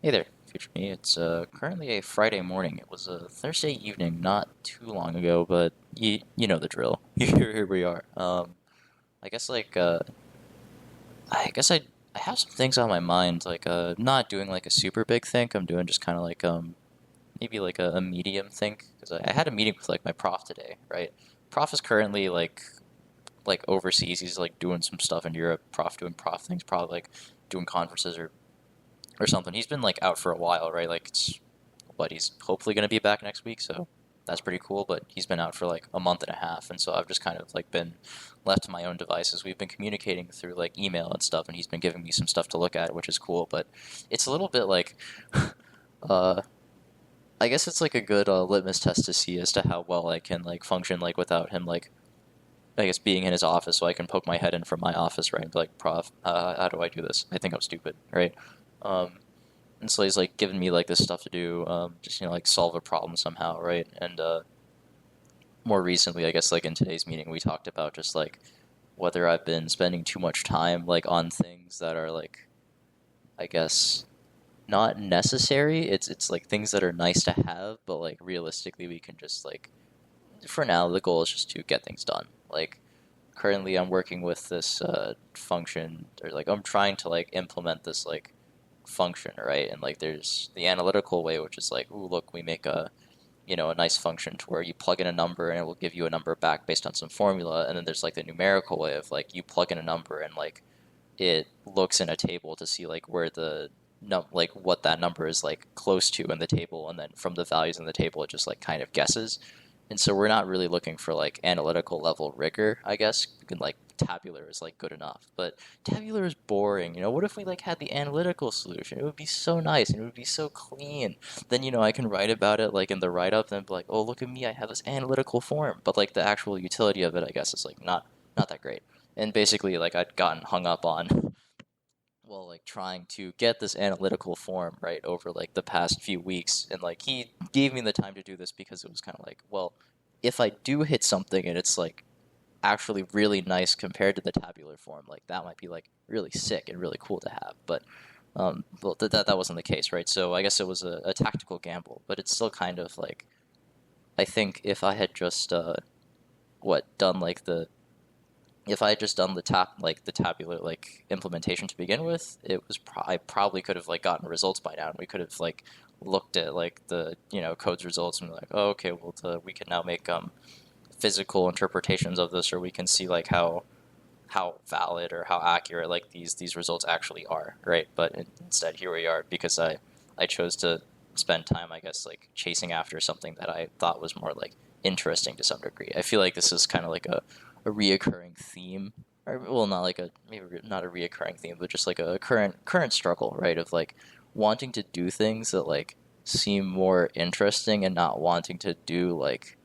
Hey there, future me. It's currently a Friday morning. It was a Thursday evening, not too long ago, but you know the drill. Here we are. I guess I guess I have some things on my mind. Not doing like a super big think. I'm doing just kind of like maybe like a medium think because I had a meeting with like my prof today. Right, prof is currently like overseas. He's like doing some stuff in Europe. Prof doing prof things, probably like doing conferences or something. He's been like out for a while, right? But he's hopefully going to be back next week, so that's pretty cool. But he's been out for like a month and a half, and so I've just kind of like been left to my own devices. We've been communicating through like email and stuff, and he's been giving me some stuff to look at, which is cool. But it's a little bit like, uh, I guess it's like a good litmus test to see as to how well I can like function like without him like I guess being in his office, so I can poke my head in from my office, right, and be like, "Prof, how do I do this? I think I'm stupid," right? Um, and so he's like giving me like this stuff to do, just like solve a problem somehow, right? And more recently, I guess like in today's meeting, we talked about just like whether I've been spending too much time like on things that are like I guess not necessary. It's like things that are nice to have, but like realistically, we can just like for now the goal is just to get things done. Like currently, I'm working with this function, or like I'm trying to like implement this like function, right? And like there's the analytical way, which is like, ooh, look, we make a nice function to where you plug in a number and it will give you a number back based on some formula. And then there's like the numerical way of like you plug in a number and like it looks in a table to see like where the like what that number is like close to in the table, and then from the values in the table it just like kind of guesses. And so we're not really looking for like analytical level rigor, I guess. We can like tabular is like good enough, but tabular is boring. What if we like had the analytical solution? It would be so nice and it would be so clean. Then I can write about it like in the write up and be like, oh, look at me, I have this analytical form. But like the actual utility of it, I guess, is like not that great. And basically, like I'd gotten hung up on well, like trying to get this analytical form right over like the past few weeks, and like he gave me the time to do this because it was kind of like, well, if I do hit something and it's like actually really nice compared to the tabular form, like that might be like really sick and really cool to have. But well, that wasn't the case, right? So I guess it was a tactical gamble, but it's still kind of like I think if I had just what done like the if I had just done the tabular like implementation to begin with, I probably could have like gotten results by now, and we could have like looked at like the code's results and be like, oh, okay, well we can now make physical interpretations of this, or we can see like how valid or how accurate like these results actually are, right? But instead, here we are because I chose to spend time, I guess, like chasing after something that I thought was more like interesting to some degree. I feel like this is kind of like a reoccurring theme, or well, not like a maybe not a reoccurring theme, but just like a current struggle, right? Of like wanting to do things that like seem more interesting and not wanting to do like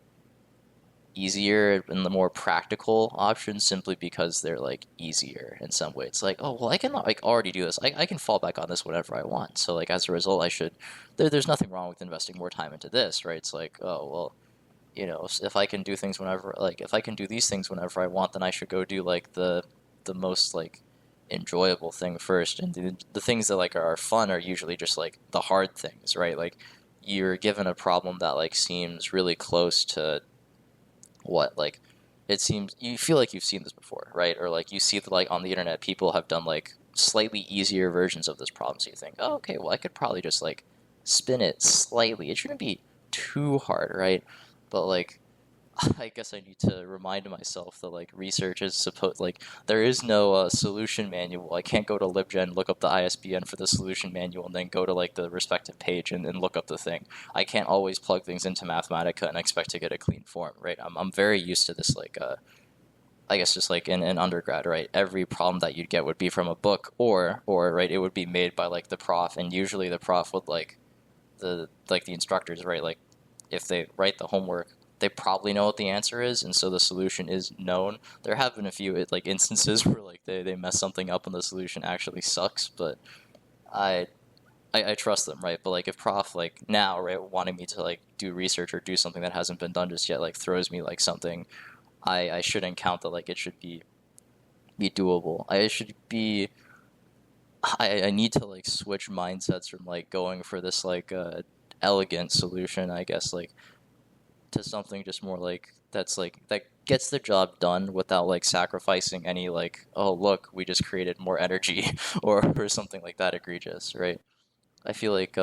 easier and the more practical options simply because they're like easier in some way. It's like, oh well, I can like already do this. I can fall back on this whenever I want. So like as a result, I should. There's nothing wrong with investing more time into this, right? It's like, oh well, if I can do things whenever, like if I can do these things whenever I want, then I should go do like the most like enjoyable thing first. And the things that like are fun are usually just like the hard things, right? Like you're given a problem that like seems really close to what like it seems you feel like you've seen this before, right? Or like you see that like on the internet people have done like slightly easier versions of this problem, so you think, oh, okay, well I could probably just like spin it slightly. It shouldn't be too hard, right? But like I guess I need to remind myself that like research is supposed like there is no solution manual. I can't go to LibGen, look up the ISBN for the solution manual, and then go to like the respective page and look up the thing. I can't always plug things into Mathematica and expect to get a clean form, right? I'm very used to this like I guess just like in undergrad, right? Every problem that you'd get would be from a book or right, it would be made by like the prof, and usually the prof would like the instructors, right? Like if they write the homework, they probably know what the answer is, and so the solution is known. There have been a few like instances where like they mess something up and the solution actually sucks, but I, I trust them, right? But like if prof like now, right, wanting me to like do research or do something that hasn't been done just yet, like throws me like something, I shouldn't count that like it should be doable. I should be I need to like switch mindsets from like going for this like elegant solution, I guess, like to something just more like that's like that gets the job done without like sacrificing any like, oh look, we just created more energy or something like that egregious, right? I feel like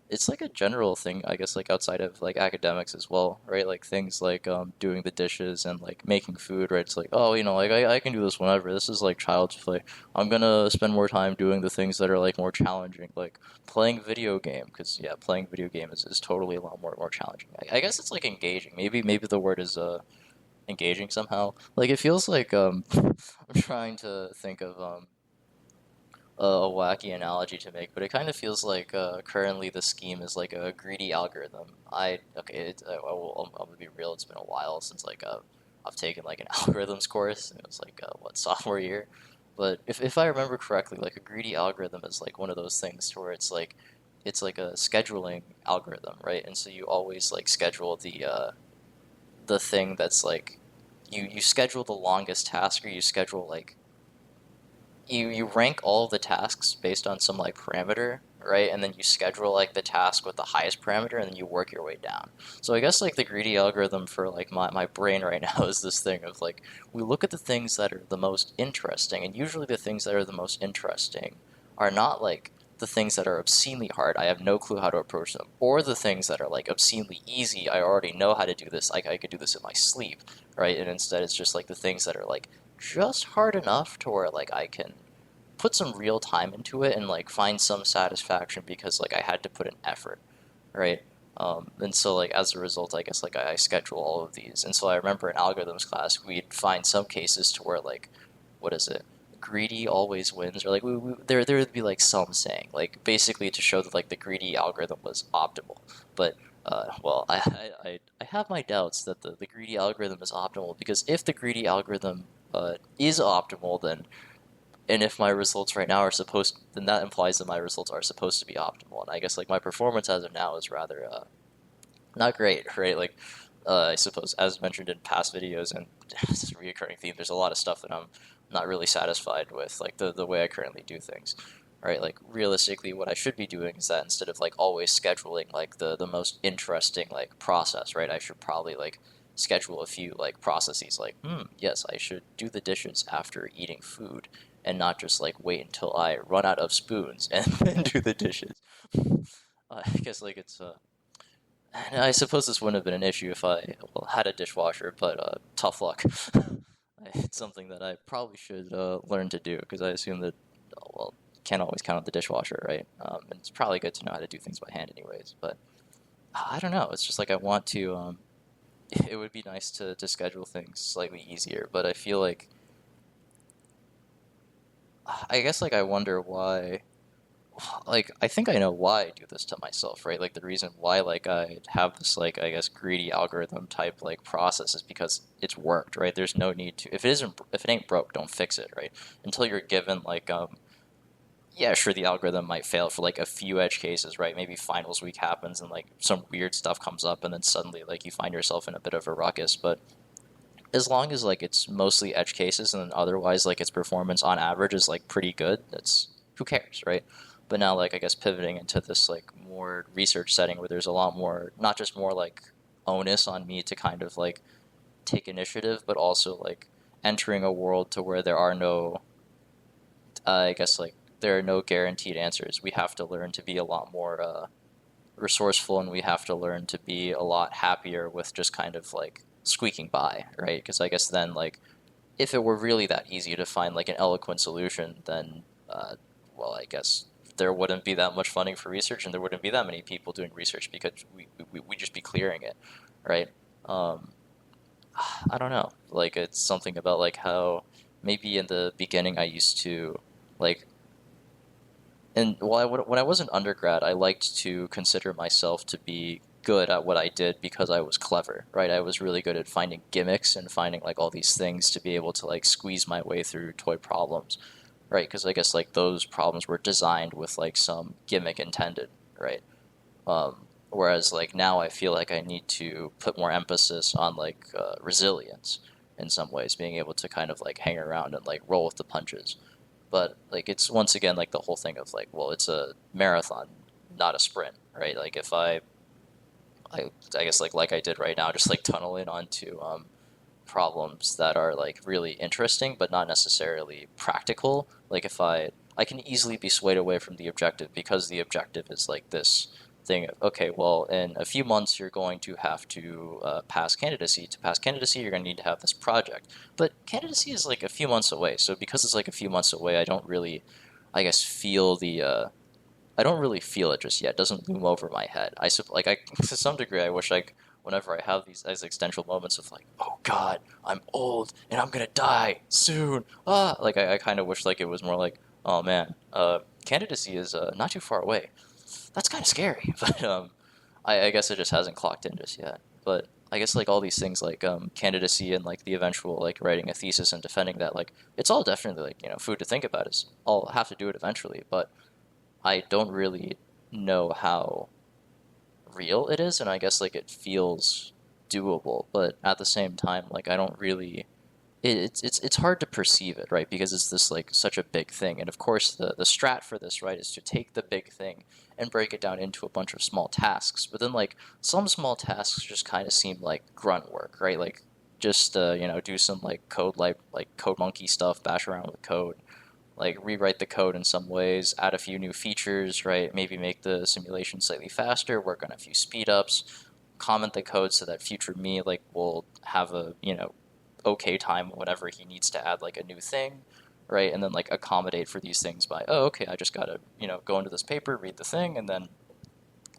it's like a general thing, I guess, like outside of like academics as well, right? Like things like doing the dishes and like making food, right? It's like, oh, like I can do this whenever. This is like child's play. I'm gonna spend more time doing the things that are like more challenging, like playing video game, because yeah, playing video game is totally a lot more challenging. I guess it's like engaging. Maybe the word is engaging somehow. Like it feels like I'm trying to think of a wacky analogy to make, but it kind of feels like currently the scheme is like a greedy algorithm. I'll be real. It's been a while since like I've taken like an algorithms course. It was like what sophomore year, but if I remember correctly, like a greedy algorithm is like one of those things to where it's like a scheduling algorithm, right? And so you always like schedule the thing that's like you schedule the longest task, or you schedule like you rank all of the tasks based on some like parameter, right? And then you schedule like the task with the highest parameter, and then you work your way down. So I guess like the greedy algorithm for like my brain right now is this thing of like we look at the things that are the most interesting, and usually the things that are the most interesting are not like the things that are obscenely hard. I have no clue how to approach them, or the things that are like obscenely easy. I already know how to do this. Like I could do this in my sleep, right? And instead, it's just like the things that are like just hard enough to where like I can put some real time into it and like find some satisfaction because like I had to put an effort, right? And so like as a result, I guess like I schedule all of these, and so I remember in algorithms class we'd find some cases to where like, what is it? Greedy always wins, or like there would be like some saying like basically to show that like the greedy algorithm was optimal, but well, I have my doubts that the greedy algorithm is optimal, because if the greedy algorithm is optimal, then and if my results right now are supposed, then that implies that my results are supposed to be optimal. And I guess like my performance as of now is rather not great, right? Like I suppose as mentioned in past videos, and this is a reoccurring theme, there's a lot of stuff that I'm not really satisfied with, like the way I currently do things. Right, like realistically, what I should be doing is that instead of like always scheduling like the most interesting like process, right? I should probably like schedule a few like processes, like, yes, I should do the dishes after eating food, and not just like wait until I run out of spoons and then do the dishes. I guess like it's and I suppose this wouldn't have been an issue if I well had a dishwasher, but tough luck. It's something that I probably should learn to do, because I assume that well can't always count on the dishwasher, right? And it's probably good to know how to do things by hand, anyways. But I don't know. It's just like I want to. It would be nice to schedule things slightly easier, but I feel like I guess like I wonder why, like I think I know why I do this to myself, right? Like the reason why like I have this like I guess greedy algorithm type like process is because it's worked, right? There's no need to, if it ain't broke, don't fix it, right? Until you're given like yeah, sure, the algorithm might fail for like a few edge cases, right? Maybe finals week happens and like some weird stuff comes up, and then suddenly like you find yourself in a bit of a ruckus. But as long as like it's mostly edge cases, and then otherwise like its performance on average is like pretty good, that's who cares, right? But now like I guess pivoting into this like more research setting where there's a lot more, not just more like onus on me to kind of like take initiative, but also like entering a world to where there are no I guess like there are no guaranteed answers. We have to learn to be a lot more resourceful, and we have to learn to be a lot happier with just kind of like squeaking by, right? Because I guess then like if it were really that easy to find like an eloquent solution, then well, I guess there wouldn't be that much funding for research, and there wouldn't be that many people doing research, because we just be clearing it, right? Um, I don't know. Like it's something about like how maybe in the beginning I used to like and when I was an undergrad, I liked to consider myself to be good at what I did because I was clever, right? I was really good at finding gimmicks and finding like all these things to be able to like squeeze my way through toy problems, right? Because I guess like those problems were designed with like some gimmick intended, right? Whereas like now I feel like I need to put more emphasis on like resilience in some ways, being able to kind of like hang around and like roll with the punches. But like it's once again like the whole thing of like, well, it's a marathon, not a sprint, right? Like if I guess like I did right now, just like tunnel in onto problems that are like really interesting but not necessarily practical. Like if I can easily be swayed away from the objective because the objective is like this thing of, okay, well, in a few months you're going to have to pass candidacy. To pass candidacy, you're going to need to have this project. But candidacy is like a few months away, so because it's like a few months away, I don't really, I guess, feel the I don't really feel it just yet. It doesn't loom over my head. Like I to some degree I wish like whenever I have these existential moments of like, oh God, I'm old and I'm gonna die soon. Like I kind of wish like it was more like, oh man, candidacy is not too far away. That's kind of scary, but I guess it just hasn't clocked in just yet. But I guess like all these things like candidacy and like the eventual like writing a thesis and defending that, like it's all definitely like food to think about. Is I'll have to do it eventually, but I don't really know how real it is, and I guess like it feels doable, but at the same time, like I don't really. It's hard to perceive it, right? Because it's this like such a big thing, and of course the strat for this, right, is to take the big thing and break it down into a bunch of small tasks. But then like some small tasks just kind of seem like grunt work, right? Like just do some like code monkey stuff, bash around with code, like rewrite the code in some ways, add a few new features, right? Maybe make the simulation slightly faster, work on a few speed ups, comment the code so that future me like will have a okay time whenever he needs to add like a new thing, right? And then like accommodate for these things by, oh, okay, I just gotta go into this paper, read the thing, and then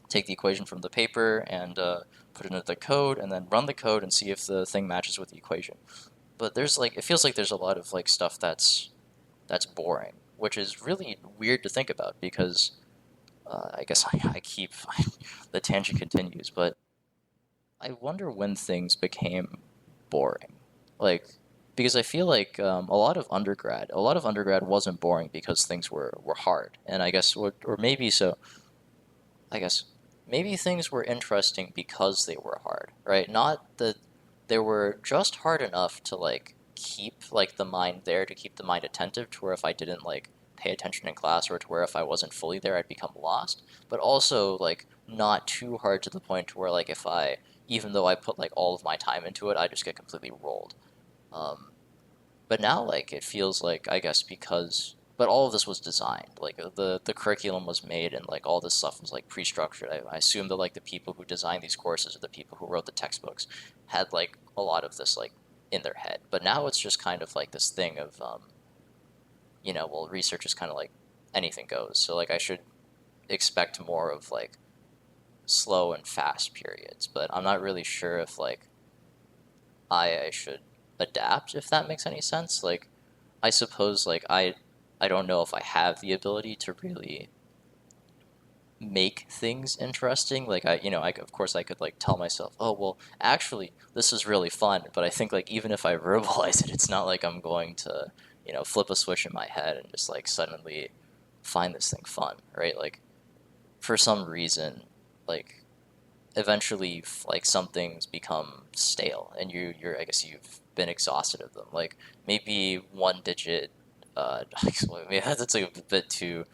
take the equation from the paper and put it into the code, and then run the code and see if the thing matches with the equation. But there's like it feels like there's a lot of like stuff that's boring, which is really weird to think about because I guess I keep the tangent continues, but I wonder when things became boring. Like, because I feel like a lot of undergrad wasn't boring because things were hard, and I guess or maybe so. I guess maybe things were interesting because they were hard, right? Not that they were just hard enough to like keep like the mind there, to keep the mind attentive to where if I didn't like pay attention in class or to where if I wasn't fully there I'd become lost, but also like not too hard to the point to where like if I even though I put like all of my time into it I just get completely rolled. Um, but now like it feels like I guess because but all of this was designed like the curriculum was made and like all this stuff was like pre-structured. I assume that like the people who designed these courses or the people who wrote the textbooks had like a lot of this like in their head, but now it's just kind of like this thing of well, research is kind of like anything goes, so like I should expect more of like slow and fast periods, but I'm not really sure if like I should adapt, if that makes any sense. Like I suppose like I don't know if I have the ability to really make things interesting. Like I of course I could like tell myself, oh well, actually this is really fun. But I think like even if I verbalize it, it's not like I'm going to flip a switch in my head and just like suddenly find this thing fun, right? Like for some reason, like eventually like some things become stale and you're I guess you've been exhausted of them. Like maybe one digit maybe that's like a bit too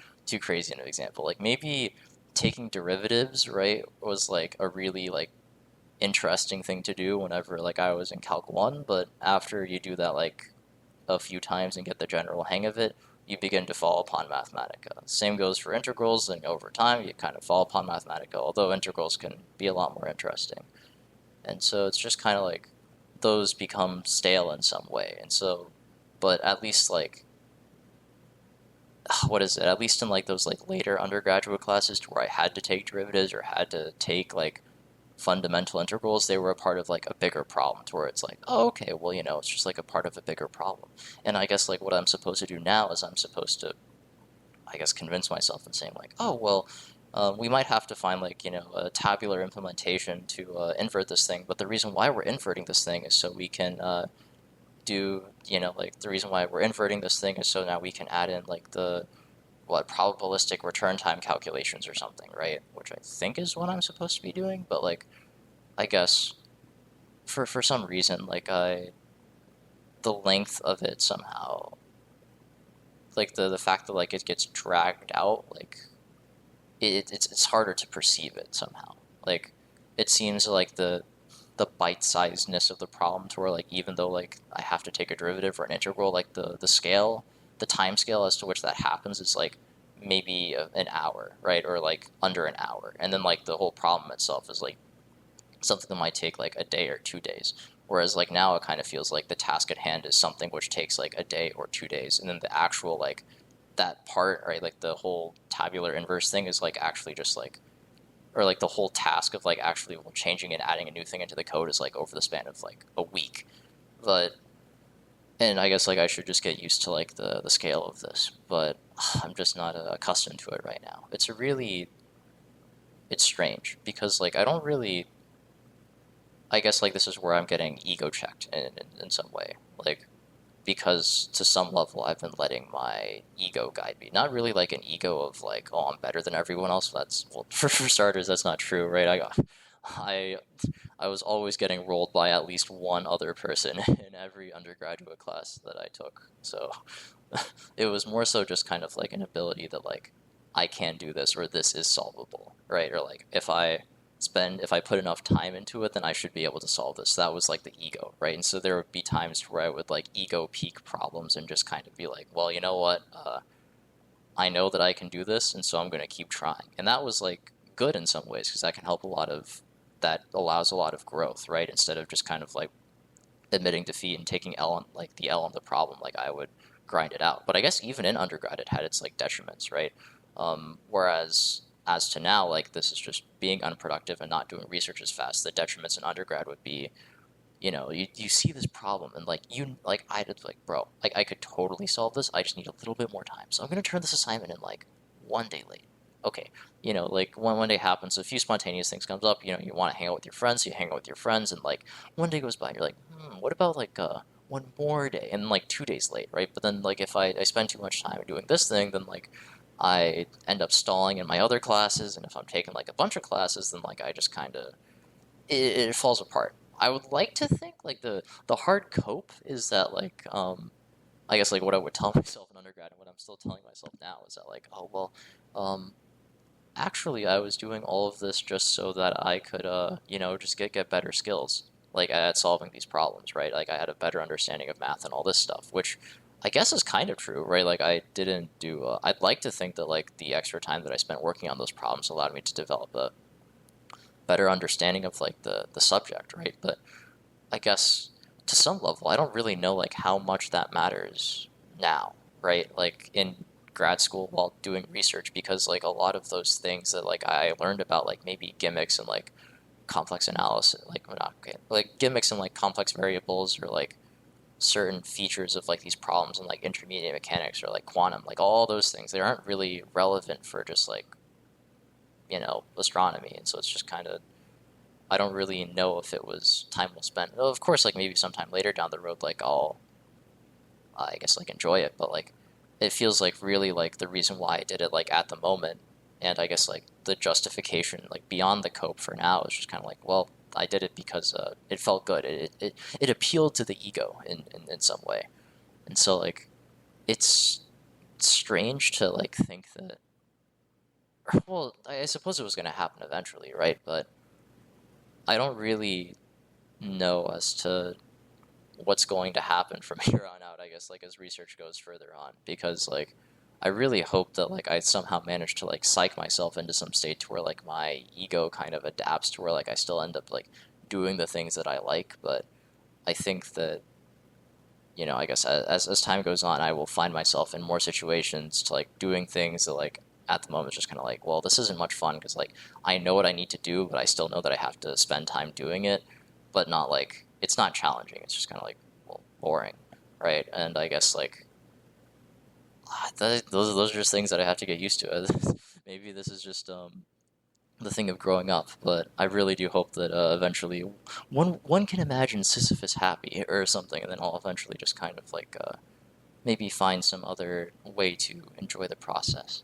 crazy an example. Like maybe taking derivatives, right, was like a really like interesting thing to do whenever like I was in Calc 1, but after you do that like a few times and get the general hang of it, you begin to fall upon Mathematica. Same goes for integrals, and over time you kind of fall upon Mathematica, although integrals can be a lot more interesting. And so it's just kind of like those become stale in some way. And so, but at least like, what is it? At least in like those like later undergraduate classes to where I had to take derivatives or had to take like fundamental integrals, they were a part of like a bigger problem to where it's like, oh, okay, well, it's just like a part of a bigger problem. And I guess like what I'm supposed to do now is I'm supposed to, I guess, convince myself and saying like, oh, well, we might have to find like, a tabular implementation to invert this thing. But the reason why we're inverting this thing is so we can like the reason why we're inverting this thing is so now we can add in like the probabilistic return time calculations or something, right? Which I think is what I'm supposed to be doing, but like I guess for some reason like the length of it somehow like the fact that like it gets dragged out, like it's harder to perceive it somehow. Like it seems like the bite-sizedness of the problem to where like even though like I have to take a derivative or an integral, like the time scale as to which that happens is like maybe an hour, right? Or like under an hour. And then like the whole problem itself is like something that might take like a day or 2 days. Whereas like now it kind of feels like the task at hand is something which takes like a day or 2 days, and then the actual like that part, right, like the whole tabular inverse thing is like actually just like, or like the whole task of like actually changing and adding a new thing into the code is like over the span of like a week. But and I guess like I should just get used to like the scale of this, but I'm just not accustomed to it right now. It's strange because like I don't really, I guess like this is where I'm getting ego checked in some way. Like because to some level I've been letting my ego guide me. Not really like an ego of like, oh, I'm better than everyone else. That's well, for starters, that's not true, right? I I was always getting rolled by at least one other person in every undergraduate class that I took. So it was more so just kind of like an ability that like I can do this or this is solvable, right? Or like if I put enough time into it, then I should be able to solve this. So that was like the ego, right? And so there would be times where I would like ego peak problems and just kind of be like, well, you know what? I know that I can do this, and so I'm going to keep trying. And that was like good in some ways because that can help a lot of that allows a lot of growth, right? Instead of just kind of like admitting defeat and taking L on like the L on the problem, like I would grind it out. But I guess even in undergrad, it had its like detriments, right? Whereas as to now, like this is just being unproductive and not doing research as fast. The detriments in undergrad would be, you see this problem and like I did like, bro, like I could totally solve this. I just need a little bit more time. So I'm gonna turn this assignment in like one day late. Okay, like one day happens, a few spontaneous things comes up. You want to hang out with your friends, so you hang out with your friends, and like one day goes by, and you're like, what about like one more day, and like 2 days late, right? But then like if I spend too much time doing this thing, then like I end up stalling in my other classes, and if I'm taking like a bunch of classes, then like I just kind of it falls apart. I would like to think like the hard cope is that like I guess like what I would tell myself in undergrad and what I'm still telling myself now is that like, oh well, um actually I was doing all of this just so that I could just get better skills like at solving these problems, right? Like I had a better understanding of math and all this stuff, which I guess is kind of true, right? Like I didn't do I'd like to think that like the extra time that I spent working on those problems allowed me to develop a better understanding of like the subject, right? But I guess to some level I don't really know like how much that matters now, right? Like in grad school while doing research, because like a lot of those things that like I learned about, like maybe gimmicks and like complex analysis, like well, not okay, like gimmicks and like complex variables, or like certain features of like these problems and like intermediate mechanics or like quantum, like all those things, they aren't really relevant for just like astronomy. And so it's just kind of, I don't really know if it was time well spent. Well, of course, like maybe sometime later down the road, like I'll, I guess, like enjoy it, but like it feels like really like the reason why I did it like at the moment, and I guess like the justification like beyond the cope for now is just kind of like, well, I did it because it felt good. It appealed to the ego in some way, and so like it's strange to like think that. Well, I suppose it was going to happen eventually, right? But I don't really know as to what's going to happen from here on out, I guess, like as research goes further on, because like I really hope that like I somehow manage to like psych myself into some state to where like my ego kind of adapts to where like I still end up like doing the things that I like. But I think that I guess as time goes on, I will find myself in more situations to like doing things that like at the moment it's just kind of like, well, this isn't much fun because like I know what I need to do, but I still know that I have to spend time doing it, but not like it's not challenging. It's just kind of like, well, boring, right? And I guess like those are just things that I have to get used to. Maybe this is just the thing of growing up, but I really do hope that eventually one can imagine Sisyphus happy or something, and then I'll eventually just kind of like maybe find some other way to enjoy the process.